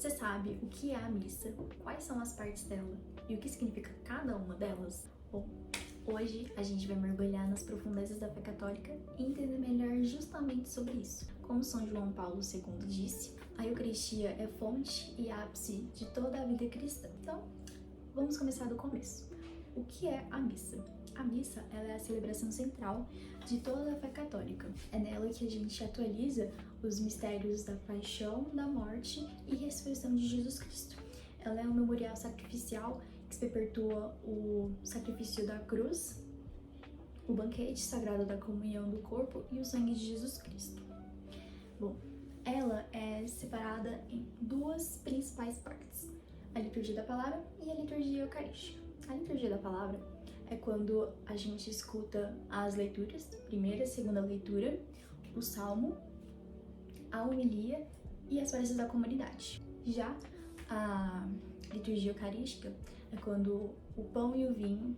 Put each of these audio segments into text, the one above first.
Você sabe o que é a missa, quais são as partes dela e o que significa cada uma delas? Bom, hoje a gente vai mergulhar nas profundezas da fé católica e entender melhor justamente sobre isso. Como São João Paulo II disse, a Eucaristia é fonte e ápice de toda a vida cristã. Então, vamos começar do começo. O que é a missa? A missa, ela é a celebração central de toda a fé católica. É nela que a gente atualiza os mistérios da paixão, da morte e ressurreição de Jesus Cristo. Ela é um memorial sacrificial que se perpetua o sacrifício da cruz, o banquete sagrado da comunhão do corpo e o sangue de Jesus Cristo. Bom, ela é separada em duas principais partes, a liturgia da palavra e a liturgia eucarística. A liturgia da palavra é quando a gente escuta as leituras, primeira e segunda leitura, o salmo, a homilia e as preces da comunidade. Já a liturgia eucarística é quando o pão e o vinho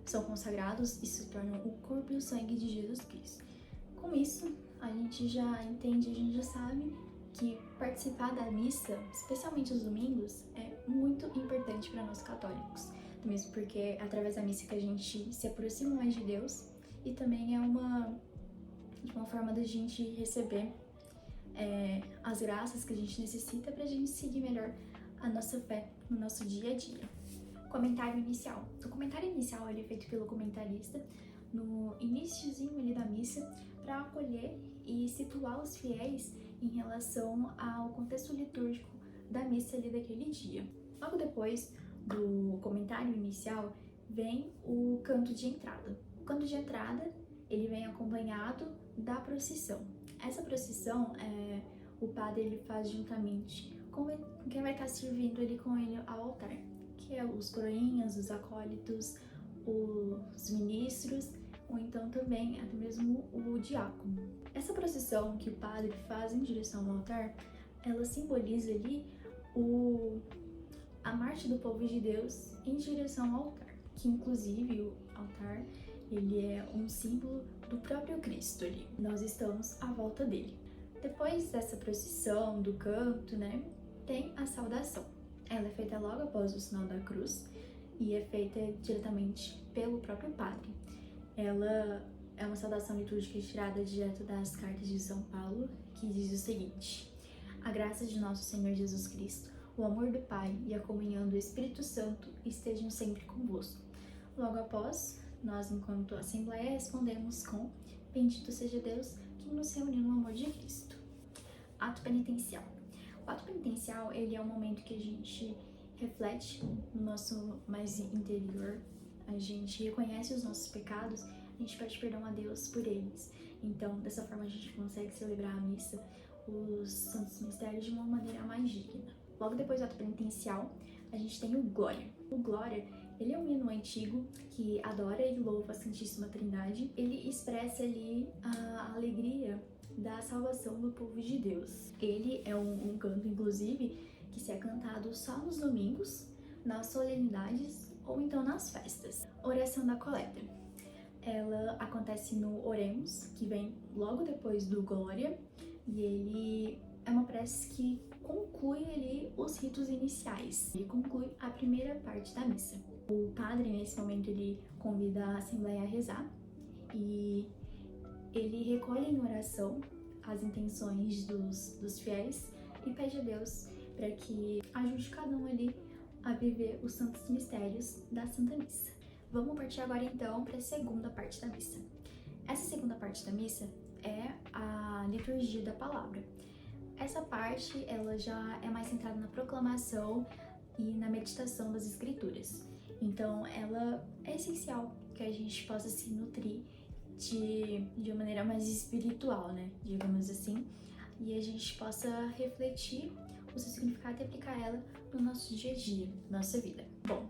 são consagrados e se tornam o corpo e o sangue de Jesus Cristo. Com isso, a gente já entende, a gente já sabe que participar da missa, especialmente os domingos, é muito importante para nós católicos. Mesmo porque é através da missa que a gente se aproxima mais de Deus e também é uma forma da gente receber as graças que a gente necessita para a gente seguir melhor a nossa fé no nosso dia a dia. Comentário inicial. O comentário inicial ele é feito pelo comentarista no iniciozinho ali da missa para acolher e situar os fiéis em relação ao contexto litúrgico da missa ali daquele dia. Logo depois do comentário inicial vem o canto de entrada. O canto de entrada ele vem acompanhado da procissão. Essa procissão o padre ele faz juntamente com quem vai estar servindo ali com ele ao altar, que é os coroinhas, os acólitos, os ministros, ou então também até mesmo o diácono. Essa procissão que o padre faz em direção ao altar, ela simboliza ali a marcha do povo de Deus em direção ao altar, que inclusive o altar ele é um símbolo do próprio Cristo ali. Nós estamos à volta dele. Depois dessa procissão, do canto, tem a saudação. Ela é feita logo após o sinal da cruz e é feita diretamente pelo próprio padre. Ela é uma saudação litúrgica tirada direto das cartas de São Paulo, que diz o seguinte: a graça de nosso Senhor Jesus Cristo, o amor do Pai e a comunhão do Espírito Santo estejam sempre convosco. Logo após, nós, enquanto Assembleia, respondemos com bendito seja Deus que nos reuniu no amor de Cristo. Ato penitencial. O ato penitencial ele é um momento que a gente reflete no nosso mais interior, a gente reconhece os nossos pecados, a gente pede perdão a Deus por eles. Então, dessa forma, a gente consegue celebrar a missa, os santos mistérios de uma maneira mais digna. Logo depois do ato penitencial, a gente tem o Glória. O Glória, ele é um hino antigo que adora e louva a Santíssima Trindade. Ele expressa ali a alegria da salvação do povo de Deus. Ele é um canto, inclusive, que se é cantado só nos domingos, nas solenidades ou então nas festas. Oração da coleta. Ela acontece no Oremos, que vem logo depois do Glória, e ele é uma prece que conclui ali os ritos iniciais. Ele conclui a primeira parte da missa. O padre, nesse momento, ele convida a Assembleia a rezar e ele recolhe em oração as intenções dos fiéis e pede a Deus para que ajude cada um ali a viver os santos mistérios da Santa Missa. Vamos partir agora então para a segunda parte da missa. Essa segunda parte da missa é a liturgia da palavra. Essa parte ela já é mais centrada na proclamação e na meditação das escrituras. Então ela é essencial que a gente possa se nutrir de uma maneira mais espiritual, digamos assim, e a gente possa refletir o seu significado e aplicar ela no nosso dia a dia, nossa vida. Bom,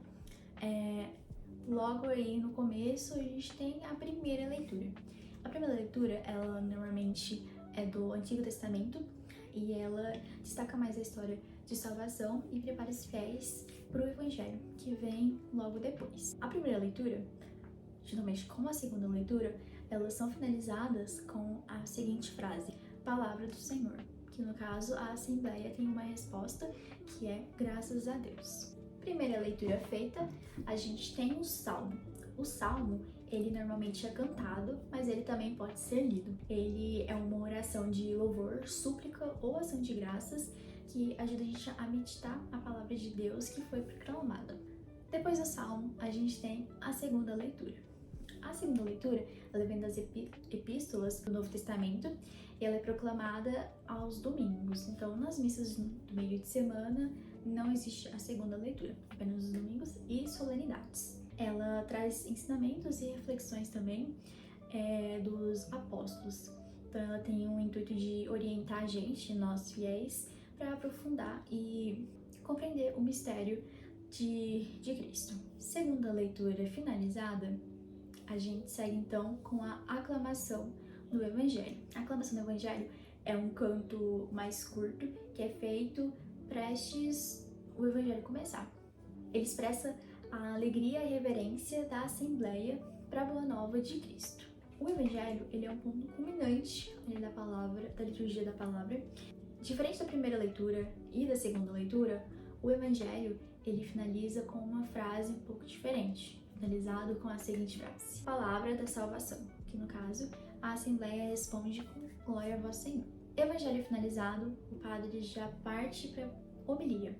logo aí no começo a gente tem a primeira leitura. A primeira leitura, ela normalmente é do Antigo Testamento e ela destaca mais a história de salvação e prepara os fiéis para o Evangelho, que vem logo depois. A primeira leitura, juntamente com a segunda leitura, elas são finalizadas com a seguinte frase: Palavra do Senhor, que que no caso a Assembleia tem uma resposta que é graças a Deus. Primeira leitura feita, a gente tem o Salmo. O Salmo, ele normalmente é cantado, mas ele também pode ser lido. Ele é uma oração de louvor, súplica ou ação de graças que ajuda a gente a meditar a palavra de Deus que foi proclamada. Depois do Salmo, a gente tem a segunda leitura. A segunda leitura, ela vem das epístolas do Novo Testamento e ela é proclamada aos domingos. Então, nas missas do meio de semana, não existe a segunda leitura, apenas os domingos e solenidades. Ela traz ensinamentos e reflexões também dos apóstolos. Então, ela tem o intuito de orientar a gente, nós fiéis, para aprofundar e compreender o mistério de Cristo. Segunda leitura finalizada, a gente segue então com a aclamação do Evangelho. A aclamação do Evangelho é um canto mais curto que é feito prestes o Evangelho começar. Ele expressa a alegria e reverência da Assembleia para a Boa Nova de Cristo. O Evangelho, ele é um ponto culminante da palavra, da liturgia da palavra. Diferente da primeira leitura e da segunda leitura, o Evangelho, ele finaliza com uma frase um pouco diferente, finalizado com a seguinte frase: Palavra da salvação, que no caso, a Assembleia responde com glória a vosso Senhor. Evangelho finalizado, o padre já parte para homilia.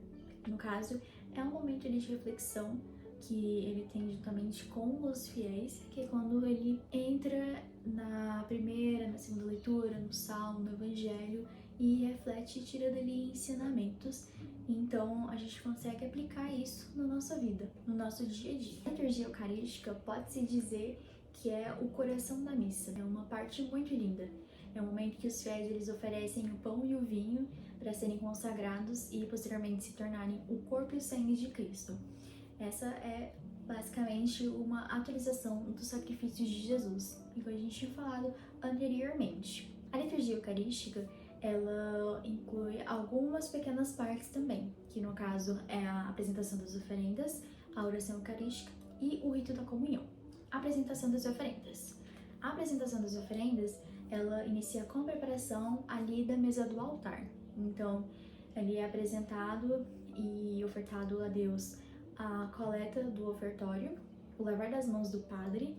No caso, é um momento de reflexão que ele tem juntamente com os fiéis, que é quando ele entra na primeira, na segunda leitura, no Salmo, no Evangelho, e reflete e tira dali ensinamentos. Então, a gente consegue aplicar isso na nossa vida, no nosso dia a dia. A liturgia eucarística pode-se dizer que é o coração da missa. É uma parte muito linda. É um momento que os fiéis eles oferecem o pão e o vinho para serem consagrados e posteriormente se tornarem o corpo e o sangue de Cristo. Essa é basicamente uma atualização dos sacrifícios de Jesus, igual a gente tinha falado anteriormente. A liturgia eucarística, ela inclui algumas pequenas partes também, que no caso é a apresentação das oferendas, a oração eucarística e o rito da comunhão. A apresentação das oferendas. A apresentação das oferendas, ela inicia com a preparação ali da mesa do altar. Então, ali é apresentado e ofertado a Deus a coleta do ofertório, o lavar das mãos do padre,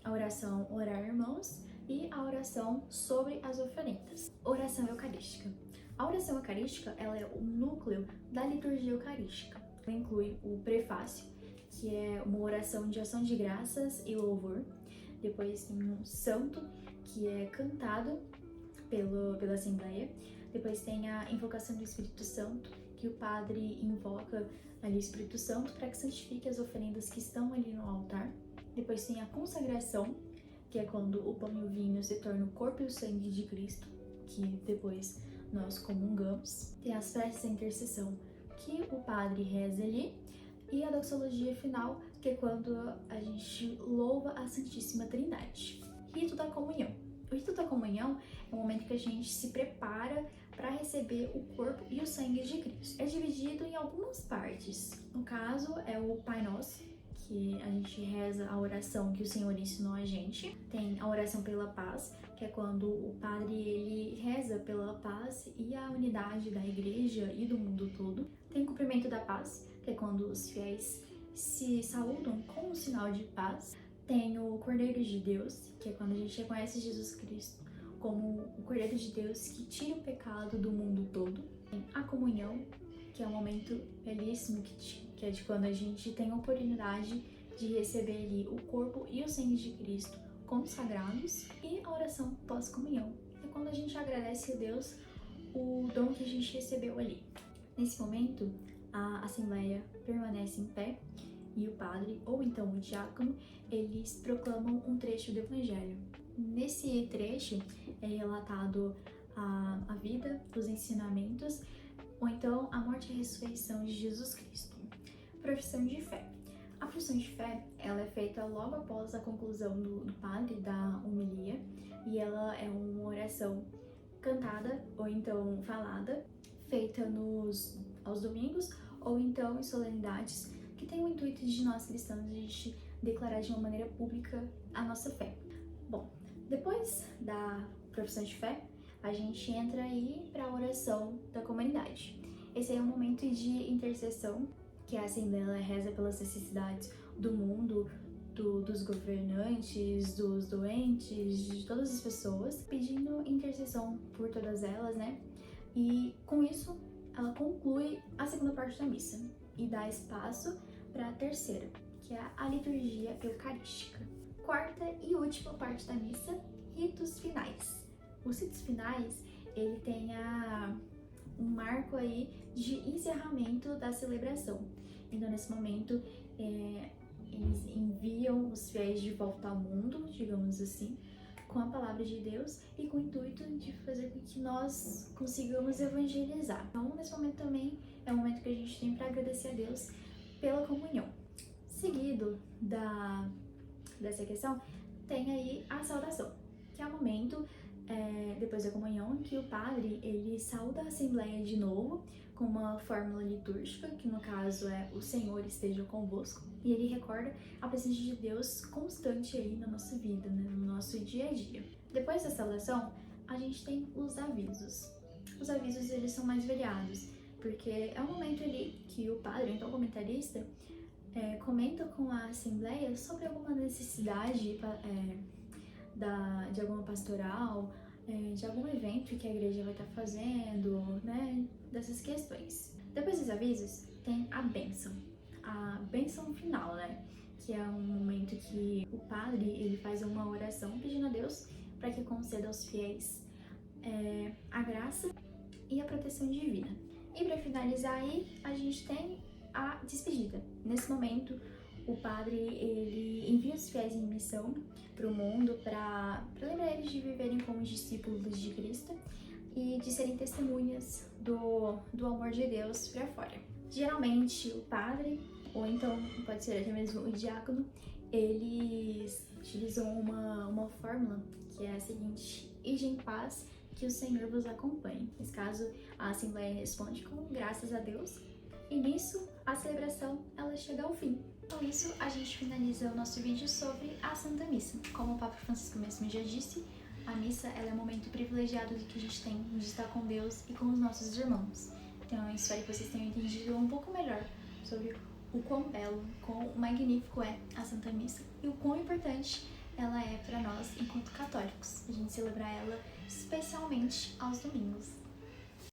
a oração Orar Irmãos e a oração sobre as oferendas. Oração eucarística. A oração eucarística, ela é o núcleo da liturgia eucarística. Ela inclui o prefácio, que é uma oração de ação de graças e louvor. Depois tem um santo, que é cantado pela Assembleia. Depois tem a invocação do Espírito Santo, que o padre invoca ali o Espírito Santo para que santifique as oferendas que estão ali no altar. Depois tem a consagração, que é quando o pão e o vinho se tornam o corpo e o sangue de Cristo, que depois nós comungamos. Tem as preces da intercessão, que o padre reza ali. E a doxologia final, que é quando a gente louva a Santíssima Trindade. Rito da comunhão. O rito da comunhão é o momento que a gente se prepara para receber o corpo e o sangue de Cristo. É dividido em algumas partes. No caso, é o Pai Nosso, que a gente reza a oração que o Senhor ensinou a gente. Tem a oração pela paz, que é quando o padre ele reza pela paz e a unidade da igreja e do mundo todo. Tem o cumprimento da paz, que é quando os fiéis se saúdam com um sinal de paz. Tem o Cordeiro de Deus, que é quando a gente reconhece Jesus Cristo como o Cordeiro de Deus que tira o pecado do mundo todo. Tem a comunhão, que é um momento belíssimo, que é de quando a gente tem a oportunidade de receber ali o corpo e o sangue de Cristo consagrados. E a oração pós-comunhão, que é quando a gente agradece a Deus o dom que a gente recebeu ali. Nesse momento, a Assembleia permanece em pé e o padre, ou então o diácono, eles proclamam um trecho do Evangelho. Nesse trecho é relatado a vida, os ensinamentos, ou então a morte e a ressurreição de Jesus Cristo. Profissão de fé. A profissão de fé, ela é feita logo após a conclusão do padre da homilia, e ela é uma oração cantada ou então falada, feita aos domingos ou então em solenidades, que tem o intuito de nós cristãos a gente declarar de uma maneira pública a nossa fé. Bom, depois da profissão de fé, a gente entra aí para a oração da comunidade. Esse aí é um momento de intercessão, que a Assembleia ela reza pelas necessidades do mundo, dos governantes, dos doentes, de todas as pessoas, pedindo intercessão por todas elas, né? E com isso, ela conclui a segunda parte da missa e dá espaço para a terceira, que é a liturgia eucarística. Quarta e última parte da missa, ritos finais. Os ritos finais, ele tem um marco aí de encerramento da celebração. Então, nesse momento, eles enviam os fiéis de volta ao mundo, digamos assim, com a palavra de Deus e com o intuito de fazer com que nós consigamos evangelizar. Então, nesse momento também é um momento que a gente tem para agradecer a Deus pela comunhão. Seguido dessa questão, tem aí a saudação, que é o momento, depois da comunhão, que o padre, ele sauda a Assembleia de novo, com uma fórmula litúrgica, que no caso é o Senhor esteja convosco, e ele recorda a presença de Deus constante aí na nossa vida, né, no nosso dia a dia. Depois da saudação, a gente tem os avisos. Os avisos, eles são mais variados, porque é um momento ali que o padre, então o comentarista, comenta com a Assembleia sobre alguma necessidade de alguma pastoral, de algum evento que a igreja vai estar fazendo, né, dessas questões. Depois dos avisos, tem a bênção final, né, que é um momento que o padre ele faz uma oração pedindo a Deus para que conceda aos fiéis a graça e a proteção divina. E para finalizar aí, a gente tem a despedida. Nesse momento, o padre ele envia os fiéis em missão para o mundo para lembrar eles de viverem como discípulos de Cristo e de serem testemunhas do amor de Deus para fora. Geralmente o padre, ou então pode ser até mesmo o diácono, eles utilizam uma fórmula que é a seguinte: ide em paz, que o Senhor vos acompanhe. Nesse caso, a Assembleia responde com graças a Deus, e nisso a celebração ela chega ao fim. Com isso, a gente finaliza o nosso vídeo sobre a Santa Missa. Como o Papa Francisco mesmo já disse, a missa ela é um momento privilegiado que a gente tem de estar com Deus e com os nossos irmãos. Então, eu espero que vocês tenham entendido um pouco melhor sobre o quão belo, quão magnífico é a Santa Missa e o quão importante ela é para nós enquanto católicos. A gente celebrar ela especialmente aos domingos.